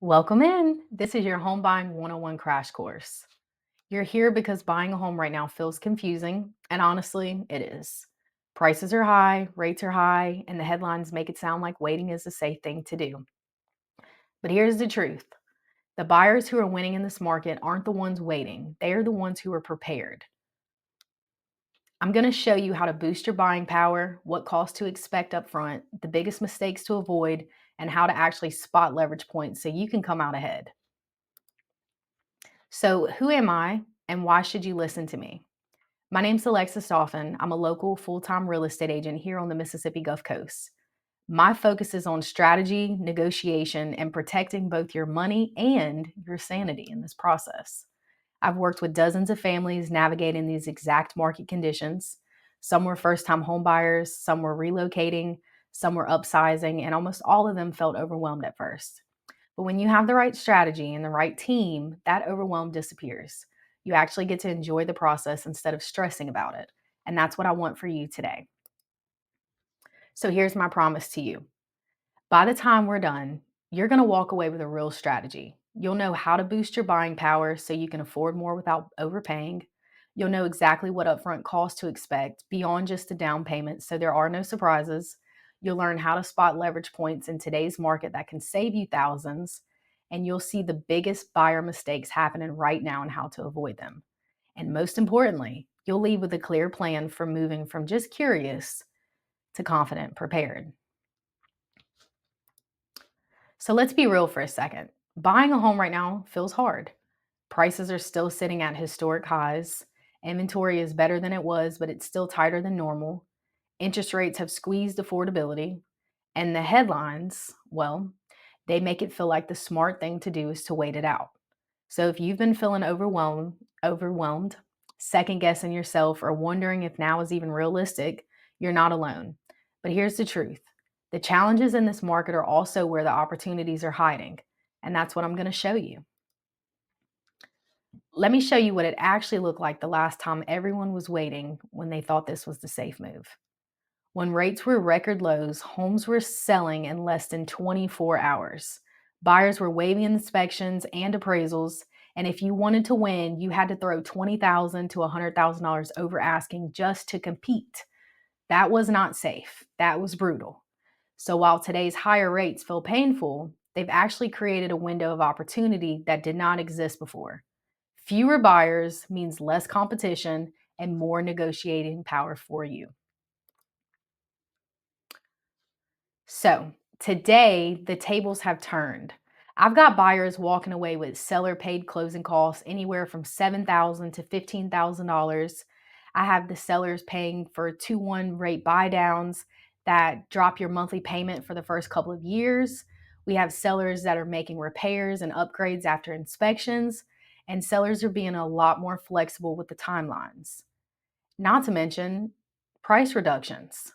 Welcome in. This is your home buying 101 crash course. You're here because buying a home right now feels confusing, and honestly, it is. Prices are high, rates are high, and the headlines make it sound like waiting is a safe thing to do. But here's the truth: the buyers who are winning in this market aren't the ones waiting, they are the ones who are prepared. I'm going to show you how to boost your buying power, what costs to expect up front, the biggest mistakes to avoid, and how to actually spot leverage points so you can come out ahead. So, who am I and why should you listen to me? My name's Alexis Dolphin. I'm a local full time real estate agent here on the Mississippi Gulf Coast. My focus is on strategy, negotiation, and protecting both your money and your sanity in this process. I've worked with dozens of families navigating these exact market conditions. Some were first time homebuyers, some were relocating, some were upsizing, and almost all of them felt overwhelmed at first. But when you have the right strategy and the right team, that overwhelm disappears. You actually get to enjoy the process instead of stressing about it. And that's what I want for you today. So here's my promise to you: by the time we're done, you're going to walk away with a real strategy. You'll know how to boost your buying power so you can afford more without overpaying. You'll know exactly what upfront costs to expect beyond just a down payment, so there are no surprises. You'll learn how to spot leverage points in today's market that can save you thousands, and you'll see the biggest buyer mistakes happening right now and how to avoid them. And most importantly, you'll leave with a clear plan for moving from just curious to confident prepared. So let's be real for a second. Buying a home right now feels hard. Prices are still sitting at historic highs. Inventory is better than it was, but it's still tighter than normal. Interest rates have squeezed affordability. And the headlines, well, they make it feel like the smart thing to do is to wait it out. So if you've been feeling overwhelmed, second guessing yourself, or wondering if now is even realistic, you're not alone. But here's the truth: the challenges in this market are also where the opportunities are hiding. And that's what I'm going to show you. Let me show you what it actually looked like the last time everyone was waiting when they thought this was the safe move. When rates were record lows, homes were selling in less than 24 hours. Buyers were waiving inspections and appraisals, and if you wanted to win, you had to throw $20,000 to $100,000 over asking just to compete. That was not safe. That was brutal. So while today's higher rates feel painful, they've actually created a window of opportunity that did not exist before. Fewer buyers means less competition and more negotiating power for you. So today, the tables have turned. I've got buyers walking away with seller paid closing costs anywhere from $7,000 to $15,000. I have the sellers paying for 2-1 rate buy downs that drop your monthly payment for the first couple of years. We have sellers that are making repairs and upgrades after inspections, and sellers are being a lot more flexible with the timelines. Not to mention price reductions.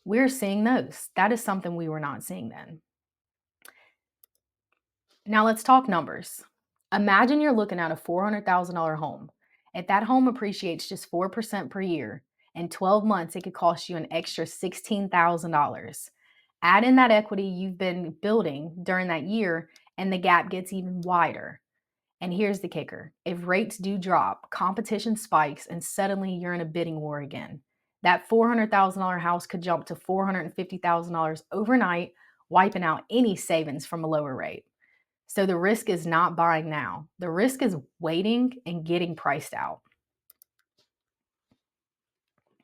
We're seeing those. That is something we were not seeing then. Now let's talk numbers. Imagine you're looking at a $400,000 home. If that home appreciates just 4% per year, in 12 months, it could cost you an extra $16,000. Add in that equity you've been building during that year, and the gap gets even wider. And here's the kicker: if rates do drop, competition spikes, and suddenly you're in a bidding war again. That $400,000 house could jump to $450,000 overnight, wiping out any savings from a lower rate. So the risk is not buying now. The risk is waiting and getting priced out.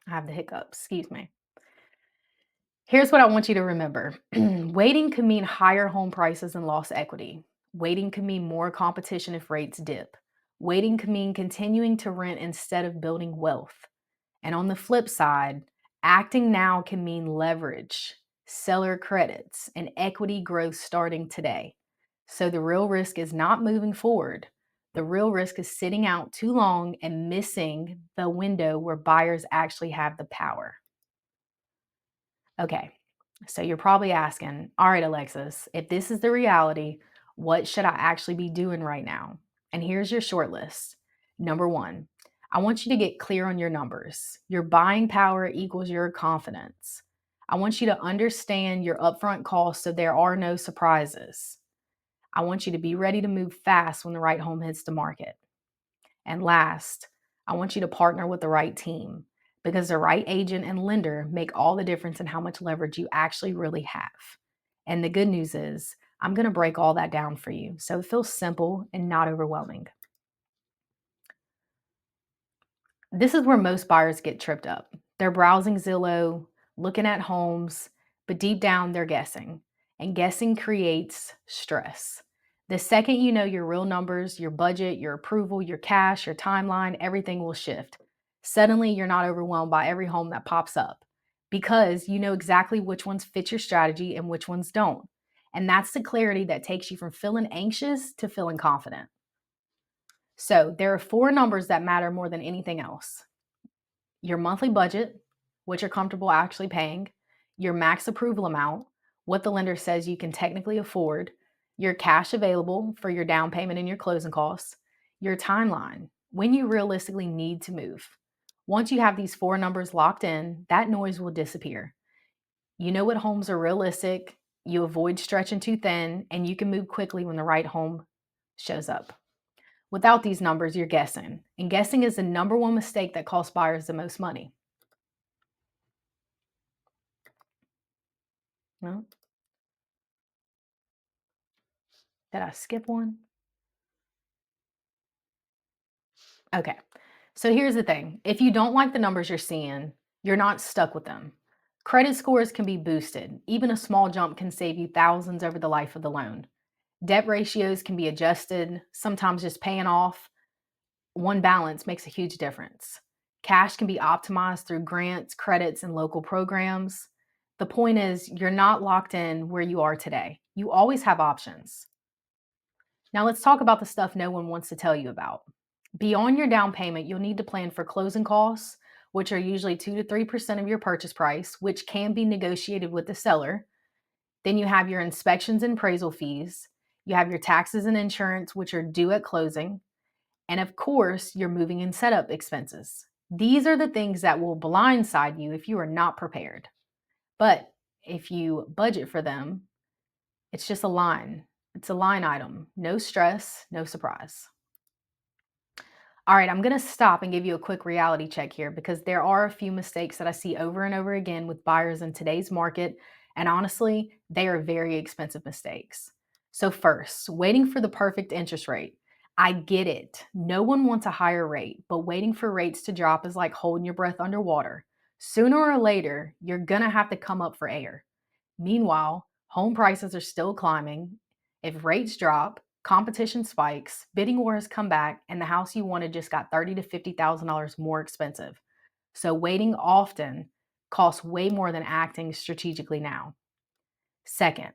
I have the hiccups, excuse me. Here's what I want you to remember. Waiting could mean higher home prices and lost equity. Waiting could mean more competition if rates dip. Waiting could mean continuing to rent instead of building wealth. And on the flip side, acting now can mean leverage, seller credits, and equity growth starting today. So the real risk is not moving forward. The real risk is sitting out too long and missing the window where buyers actually have the power. Okay, so you're probably asking, all right, Alexis, if this is the reality, what should I actually be doing right now? And here's your short list. Number one, I want you to get clear on your numbers. Your buying power equals your confidence. I want you to understand your upfront costs so there are no surprises. I want you to be ready to move fast when the right home hits the market. And last, I want you to partner with the right team because the right agent and lender make all the difference in how much leverage you actually really have. And the good news is, I'm going to break all that down for you so it feels simple and not overwhelming. This is where most buyers get tripped up. They're browsing Zillow, looking at homes, but deep down they're guessing. And guessing creates stress. The second you know your real numbers, your budget, your approval, your cash, your timeline, everything will shift. Suddenly, you're not overwhelmed by every home that pops up because you know exactly which ones fit your strategy and which ones don't. And that's the clarity that takes you from feeling anxious to feeling confident. So, there are four numbers that matter more than anything else: your monthly budget, what you're comfortable actually paying, your max approval amount, what the lender says you can technically afford, your cash available for your down payment and your closing costs, your timeline, when you realistically need to move. Once you have these four numbers locked in, that noise will disappear. You know what homes are realistic, you avoid stretching too thin, and you can move quickly when the right home shows up. Without these numbers, you're guessing. And guessing is the number one mistake that costs buyers the most money. No? Did I skip one? Okay. So here's the thing. If you don't like the numbers you're seeing, you're not stuck with them. Credit scores can be boosted. Even a small jump can save you thousands over the life of the loan. Debt ratios can be adjusted. Sometimes just paying off one balance makes a huge difference. Cash can be optimized through grants, credits, and local programs. The point is, you're not locked in where you are today. You always have options. Now, let's talk about the stuff no one wants to tell you about. Beyond your down payment, you'll need to plan for closing costs, which are usually 2 to 3% of your purchase price, which can be negotiated with the seller. Then you have your inspections and appraisal fees. You have your taxes and insurance, which are due at closing. And of course, your moving and setup expenses. These are the things that will blindside you if you are not prepared. But if you budget for them, it's just a line. It's a line item. No stress, no surprise. All right, I'm going to stop and give you a quick reality check here because there are a few mistakes that I see over and over again with buyers in today's market. And honestly, they are very expensive mistakes. So, first, waiting for the perfect interest rate. I get it. No one wants a higher rate, but waiting for rates to drop is like holding your breath underwater. Sooner or later, you're going to have to come up for air. Meanwhile, home prices are still climbing. If rates drop, competition spikes, bidding wars come back, and the house you wanted just got $30,000 to $50,000 more expensive. So waiting often costs way more than acting strategically now. Second,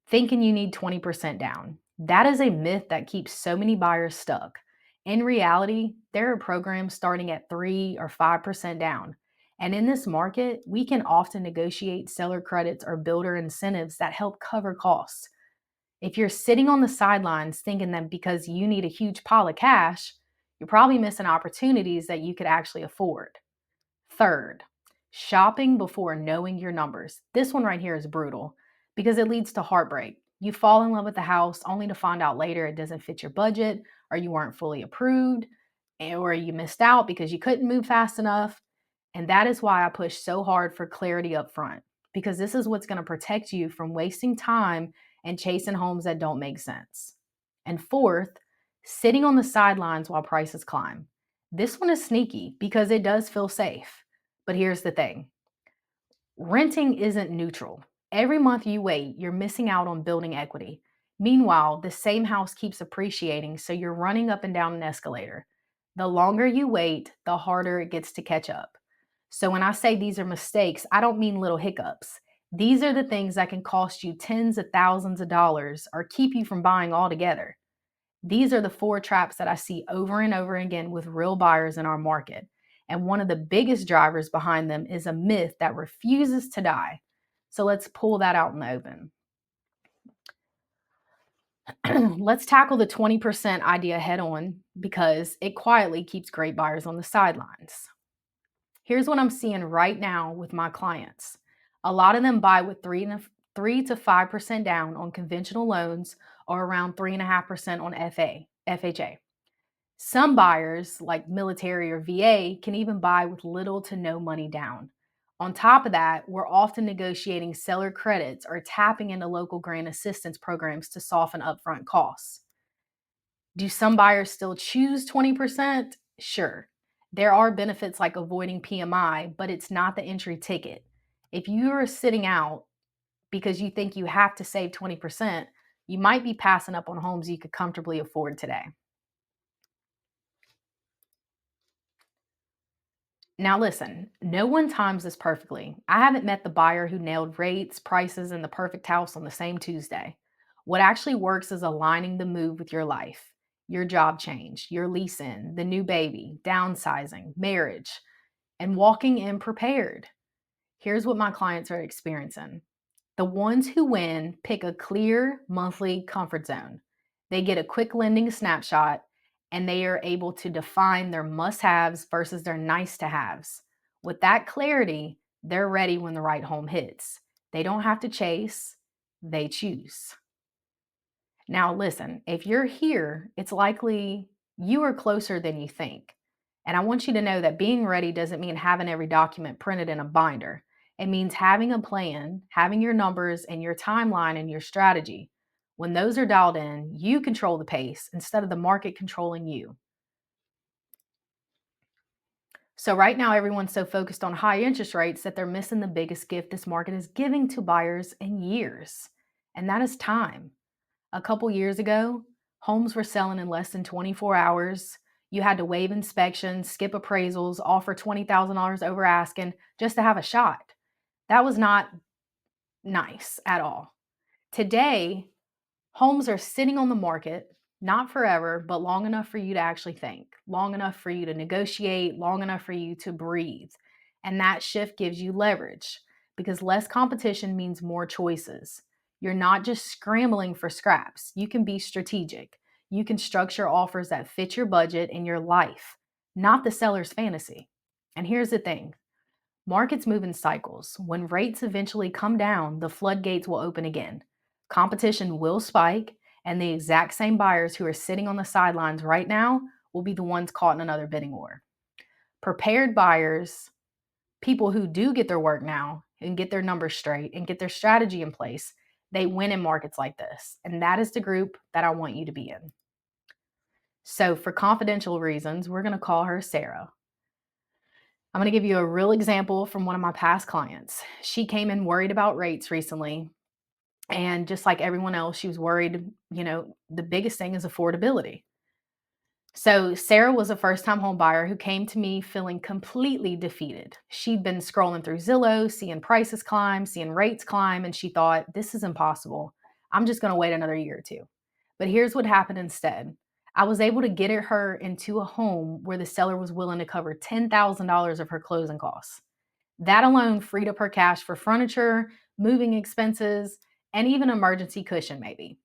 thinking you need 20% down. That is a myth that keeps so many buyers stuck. In reality, there are programs starting at 3 or 5% down. And in this market, we can often negotiate seller credits or builder incentives that help cover costs. If you're sitting on the sidelines thinking that because you need a huge pile of cash, you're probably missing opportunities that you could actually afford. Third, shopping before knowing your numbers. This one right here is brutal because it leads to heartbreak. You fall in love with the house only to find out later it doesn't fit your budget, or you weren't fully approved, or you missed out because you couldn't move fast enough. And that is why I push so hard for clarity up front, because this is what's going to protect you from wasting time and chasing homes that don't make sense. And fourth, sitting on the sidelines while prices climb. This one is sneaky because it does feel safe. But here's the thing: renting isn't neutral. Every month you wait, you're missing out on building equity. Meanwhile, the same house keeps appreciating, so you're running up and down an escalator. The longer you wait, the harder it gets to catch up. So when I say these are mistakes, I don't mean little hiccups. These are the things that can cost you tens of thousands of dollars or keep you from buying altogether. These are the four traps that I see over and over again with real buyers in our market. And one of the biggest drivers behind them is a myth that refuses to die. So let's pull that out in the open. Let's tackle the 20% idea head on because it quietly keeps great buyers on the sidelines. Here's what I'm seeing right now with my clients. A lot of them buy with 3 to 5% down on conventional loans or around 3.5% on FHA. Some buyers, like military or VA, can even buy with little to no money down. On top of that, we're often negotiating seller credits or tapping into local grant assistance programs to soften upfront costs. Do some buyers still choose 20%? Sure. There are benefits like avoiding PMI, but it's not the entry ticket. If you are sitting out because you think you have to save 20%, you might be passing up on homes you could comfortably afford today. Now, listen, no one times this perfectly. I haven't met the buyer who nailed rates, prices, and the perfect house on the same Tuesday. What actually works is aligning the move with your life, your job change, your lease in, the new baby, downsizing, marriage, and walking in prepared. Here's what my clients are experiencing. The ones who win pick a clear monthly comfort zone. They get a quick lending snapshot and they are able to define their must haves versus their nice to haves. With that clarity, they're ready when the right home hits. They don't have to chase, they choose. Now, listen, if you're here, it's likely you are closer than you think. And I want you to know that being ready doesn't mean having every document printed in a binder. It means having a plan, having your numbers and your timeline and your strategy. When those are dialed in, you control the pace instead of the market controlling you. So, right now, everyone's so focused on high interest rates that they're missing the biggest gift this market is giving to buyers in years, and that is time. A couple years ago, homes were selling in less than 24 hours. You had to waive inspections, skip appraisals, offer $20,000 over asking just to have a shot. That was not nice at all. Today, homes are sitting on the market, not forever, but long enough for you to actually think, long enough for you to negotiate, long enough for you to breathe. And that shift gives you leverage because less competition means more choices. You're not just scrambling for scraps. You can be strategic. You can structure offers that fit your budget and your life, not the seller's fantasy. And here's the thing. Markets move in cycles. When rates eventually come down, the floodgates will open again. Competition will spike, and the exact same buyers who are sitting on the sidelines right now will be the ones caught in another bidding war. Prepared buyers, people who do get their work now and get their numbers straight and get their strategy in place, they win in markets like this. And that is the group that I want you to be in. So, for confidential reasons, we're going to call her Sarah. I'm going to give you a real example from one of my past clients. She came in worried about rates recently. And just like everyone else, she was worried, the biggest thing is affordability. So Sarah was a first-time home buyer who came to me feeling completely defeated. She'd been scrolling through Zillow, seeing prices climb, seeing rates climb, and she thought, this is impossible. I'm just going to wait another year or two. But here's what happened instead. I was able to get her into a home where the seller was willing to cover $10,000 of her closing costs. That alone freed up her cash for furniture, moving expenses, and even emergency cushion maybe.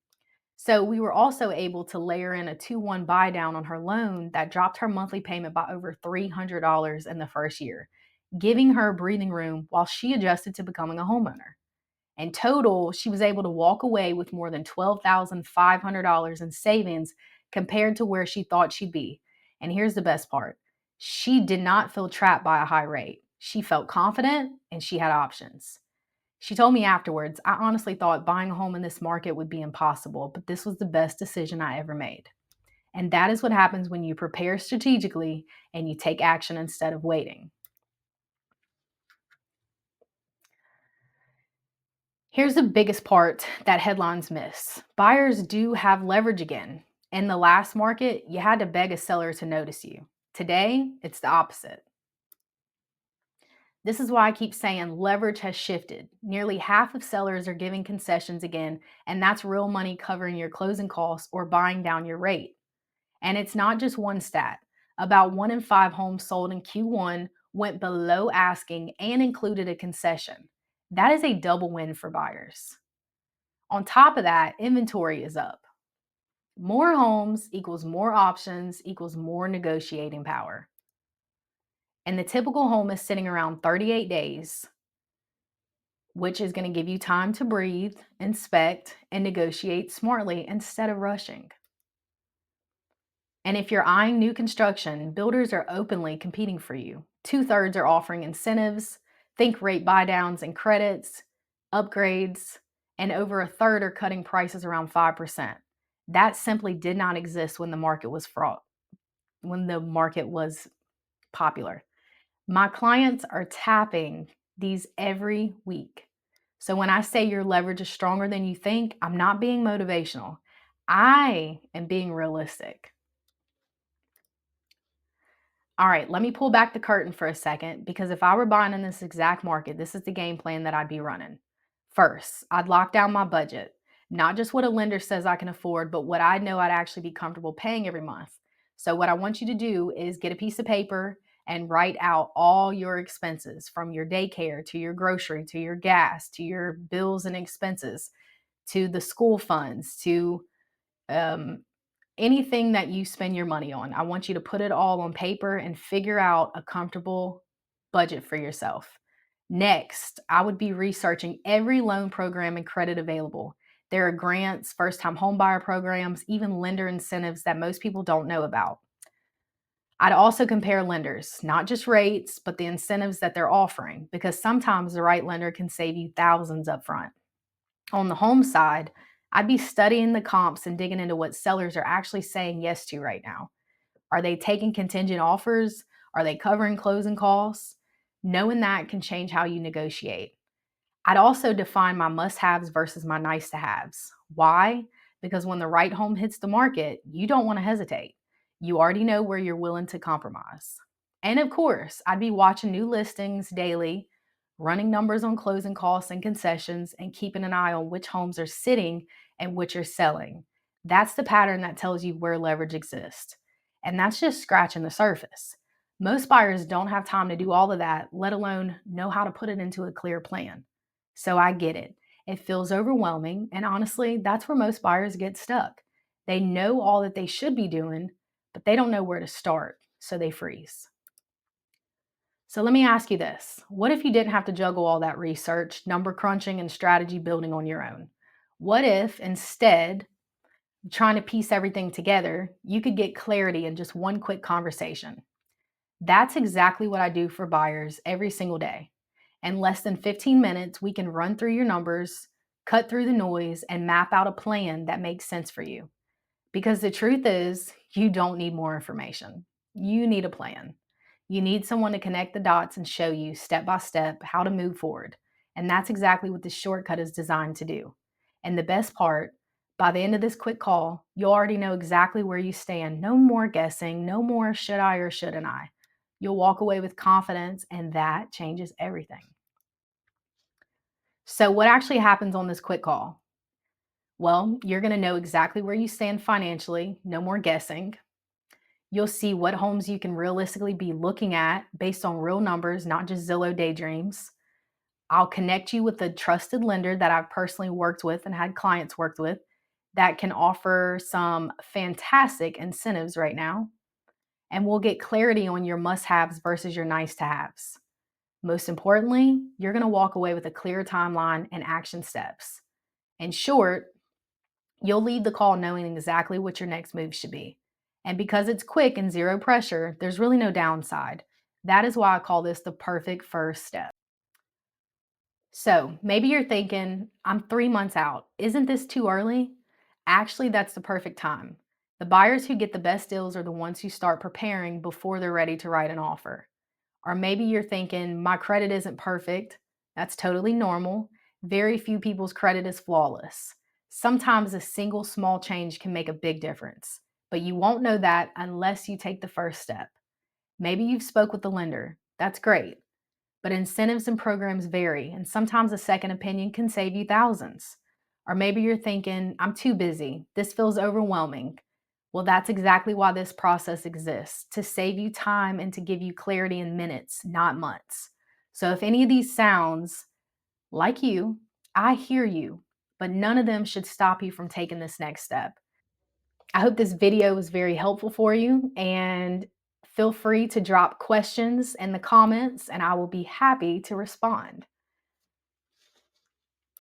So we were also able to layer in a 2-1 buy down on her loan that dropped her monthly payment by over $300 in the first year, giving her breathing room while she adjusted to becoming a homeowner. In total, she was able to walk away with more than $12,500 in savings compared to where she thought she'd be. And here's the best part. She did not feel trapped by a high rate. She felt confident and she had options. She told me afterwards, I honestly thought buying a home in this market would be impossible, but this was the best decision I ever made. And that is what happens when you prepare strategically and you take action instead of waiting. Here's the biggest part that headlines miss. Buyers do have leverage again. In the last market, you had to beg a seller to notice you. Today, it's the opposite. This is why I keep saying leverage has shifted. Nearly half of sellers are giving concessions again, and that's real money covering your closing costs or buying down your rate. And it's not just one stat. About 1 in 5 homes sold in Q1 went below asking and included a concession. That is a double win for buyers. On top of that, inventory is up. More homes equals more options equals more negotiating power. And the typical home is sitting around 38 days. which is going to give you time to breathe, inspect, and negotiate smartly instead of rushing. And if you're eyeing new construction, builders are openly competing for you. Two-thirds are offering incentives, think rate buydowns and credits, upgrades, and over a third are cutting prices around 5%. That simply did not exist when the market was popular. My clients are tapping these every week. So when I say your leverage is stronger than you think, I'm not being motivational. I am being realistic. All right, let me pull back the curtain for a second because if I were buying in this exact market, this is the game plan that I'd be running. First, I'd lock down my budget, not just what a lender says I can afford, but what I know I'd actually be comfortable paying every month. So, what I want you to do is get a piece of paper and write out all your expenses from your daycare to your grocery to your gas to your bills and expenses to the school funds to um, anything that you spend your money on. I want you to put it all on paper and figure out a comfortable budget for yourself. Next, I would be researching every loan program and credit available. There are grants, first time homebuyer programs, even lender incentives that most people don't know about. I'd also compare lenders, not just rates, but the incentives that they're offering, because sometimes the right lender can save you thousands up front. On the home side, I'd be studying the comps and digging into what sellers are actually saying yes to right now. Are they taking contingent offers? Are they covering closing costs? Knowing that can change how you negotiate. I'd also define my must haves versus my nice to haves. Why? Because when the right home hits the market, you don't want to hesitate. You already know where you're willing to compromise. And of course, I'd be watching new listings daily, running numbers on closing costs and concessions, and keeping an eye on which homes are sitting and which are selling. That's the pattern that tells you where leverage exists. And that's just scratching the surface. Most buyers don't have time to do all of that, let alone know how to put it into a clear plan. So I get it. It feels overwhelming. And honestly, that's where most buyers get stuck. They know all that they should be doing, but they don't know where to start. So they freeze. So let me ask you this. What if you didn't have to juggle all that research, number crunching, and strategy building on your own? What if instead of trying to piece everything together, you could get clarity in just one quick conversation? That's exactly what I do for buyers every single day. In less than 15 minutes, we can run through your numbers, cut through the noise, and map out a plan that makes sense for you. Because the truth is, you don't need more information. You need a plan. You need someone to connect the dots and show you step by step how to move forward. And that's exactly what this shortcut is designed to do. And the best part, by the end of this quick call, you'll already know exactly where you stand. No more guessing, no more should I or shouldn't I. You'll walk away with confidence, and that changes everything. So, what actually happens on this quick call? Well, you're going to know exactly where you stand financially, no more guessing. You'll see what homes you can realistically be looking at based on real numbers, not just Zillow daydreams. I'll connect you with a trusted lender that I've personally worked with and had clients worked with that can offer some fantastic incentives right now. And we'll get clarity on your must haves versus your nice to haves. Most importantly, you're going to walk away with a clear timeline and action steps. In short, you'll leave the call knowing exactly what your next move should be. And because it's quick and zero pressure, there's really no downside. That is why I call this the perfect first step. So maybe you're thinking, I'm 3 months out. Isn't this too early? Actually, that's the perfect time. The buyers who get the best deals are the ones who start preparing before they're ready to write an offer. Or maybe you're thinking, my credit isn't perfect. That's totally normal. Very few people's credit is flawless. Sometimes a single small change can make a big difference, but you won't know that unless you take the first step. Maybe you've spoke with the lender. That's great. But incentives and programs vary, and sometimes a second opinion can save you thousands. Or maybe you're thinking, I'm too busy. This feels overwhelming. Well, that's exactly why this process exists, to save you time and to give you clarity in minutes, not months. So if any of these sounds like you, I hear you, but none of them should stop you from taking this next step. I hope this video was very helpful for you, and feel free to drop questions in the comments and I will be happy to respond.